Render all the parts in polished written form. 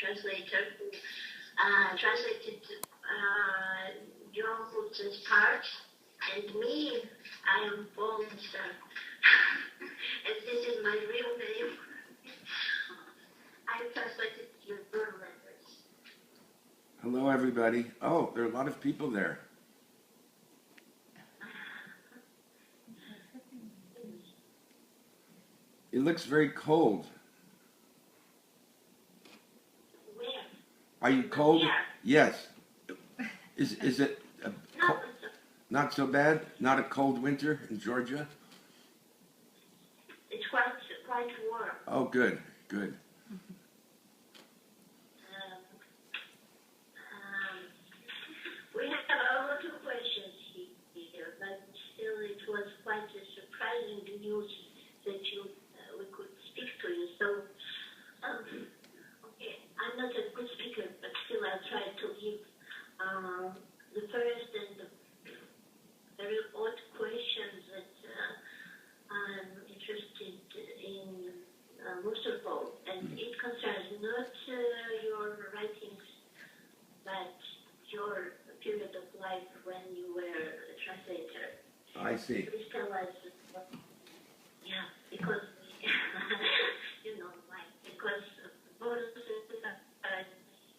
translator who translated John Fulton's part, and me, I am Paul Auster. And this is my real name. I translated your letters. Hello, everybody. Oh, there are a lot of people there. It looks very cold. Where? Are you cold? Here. Yes. Is it not so bad? Not a cold winter in Georgia? It's quite warm. Oh, good, good. We have a lot of questions here, but still it was quite a surprising news that we could speak to you. So, okay, I'm not a good speaker, but still I'll try to give the first and the very odd questions that I'm interested in most of all. And it concerns not your writings, but your period of life when you were a translator. I see. Please tell us, yeah, because, you know, why? Because both of us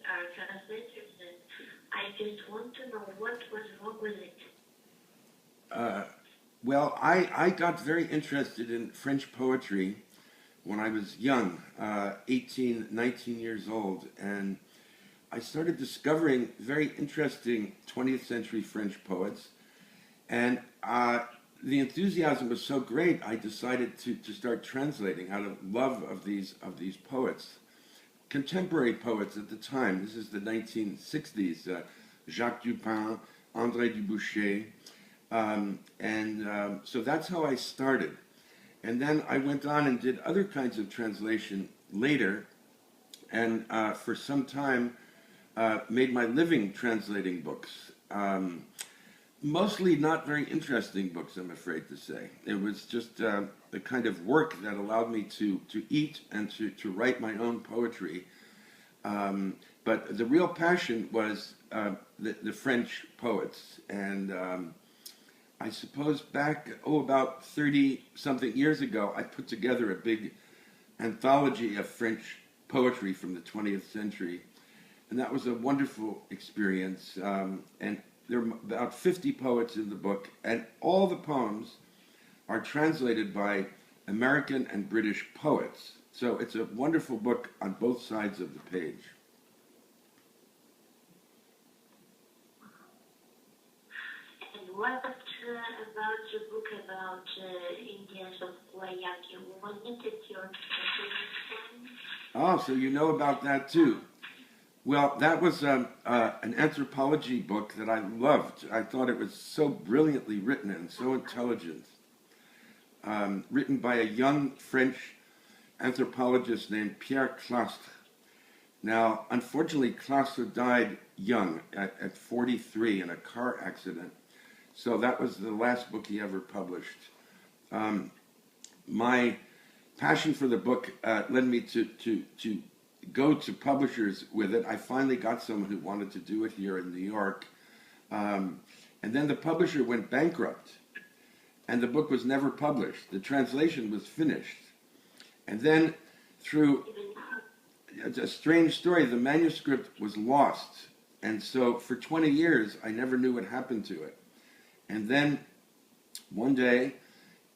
are translators, and I just want to know what was wrong with it. Well, I got very interested in French poetry when I was young, 18, 19 years old, and I started discovering very interesting 20th century French poets, and the enthusiasm was so great I decided to start translating out of love of these poets. Contemporary poets at the time, this is the 1960s, Jacques Dupin, André Dubouché, so that's how I started. And then I went on and did other kinds of translation later, and for some time made my living translating books. Mostly not very interesting books, I'm afraid to say. It was just the kind of work that allowed me to eat and to write my own poetry. But the real passion was the French poets. And I suppose back, about 30-something years ago, I put together a big anthology of French poetry from the 20th century. And that was a wonderful experience. And there are about 50 poets in the book, and all the poems are translated by American and British poets. So it's a wonderful book on both sides of the page. And what about the book about Indians of Guayaki? Wasn't it your favorite? Oh, so you know about that too. Well, that was an anthropology book that I loved. I thought it was so brilliantly written and so intelligent. Written by a young French anthropologist named Pierre Clastre. Now, unfortunately, Clastre died young, at 43 in a car accident. So that was the last book he ever published. My passion for the book led me to go to publishers with it. I finally got someone who wanted to do it here in New York. And then the publisher went bankrupt, and the book was never published. The translation was finished. And then, through a strange story, the manuscript was lost. And so for 20 years, I never knew what happened to it. And then, one day,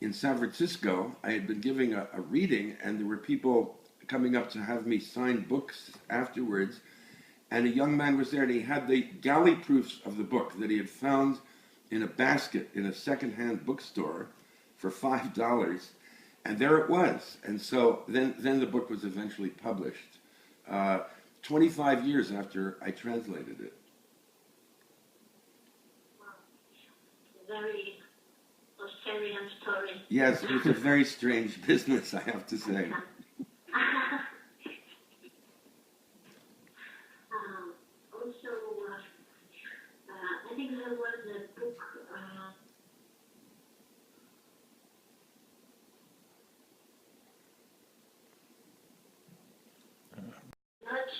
in San Francisco, I had been giving a reading, and there were people coming up to have me sign books afterwards, and a young man was there, and he had the galley proofs of the book that he had found in a basket in a secondhand bookstore for $5, and there it was. And so then the book was eventually published, 25 years after I translated it. Wow. Very Australian story. Yes, it was a very strange business, I have to say. Also, I think there was a book, not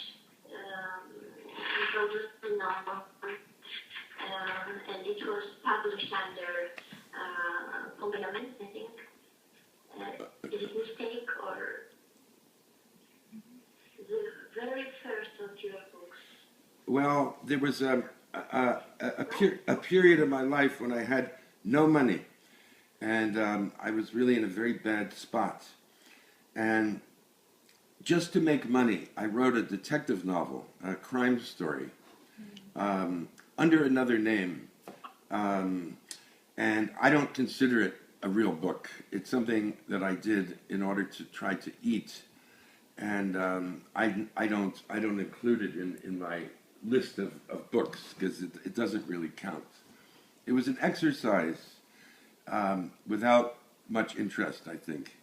your books? Well, there was a period of my life when I had no money, and I was really in a very bad spot. And just to make money, I wrote a detective novel, a crime story, under another name. And I don't consider it a real book. It's something that I did in order to try to eat, and I don't include it in my list of books because it doesn't really count. It was an exercise without much interest, I think.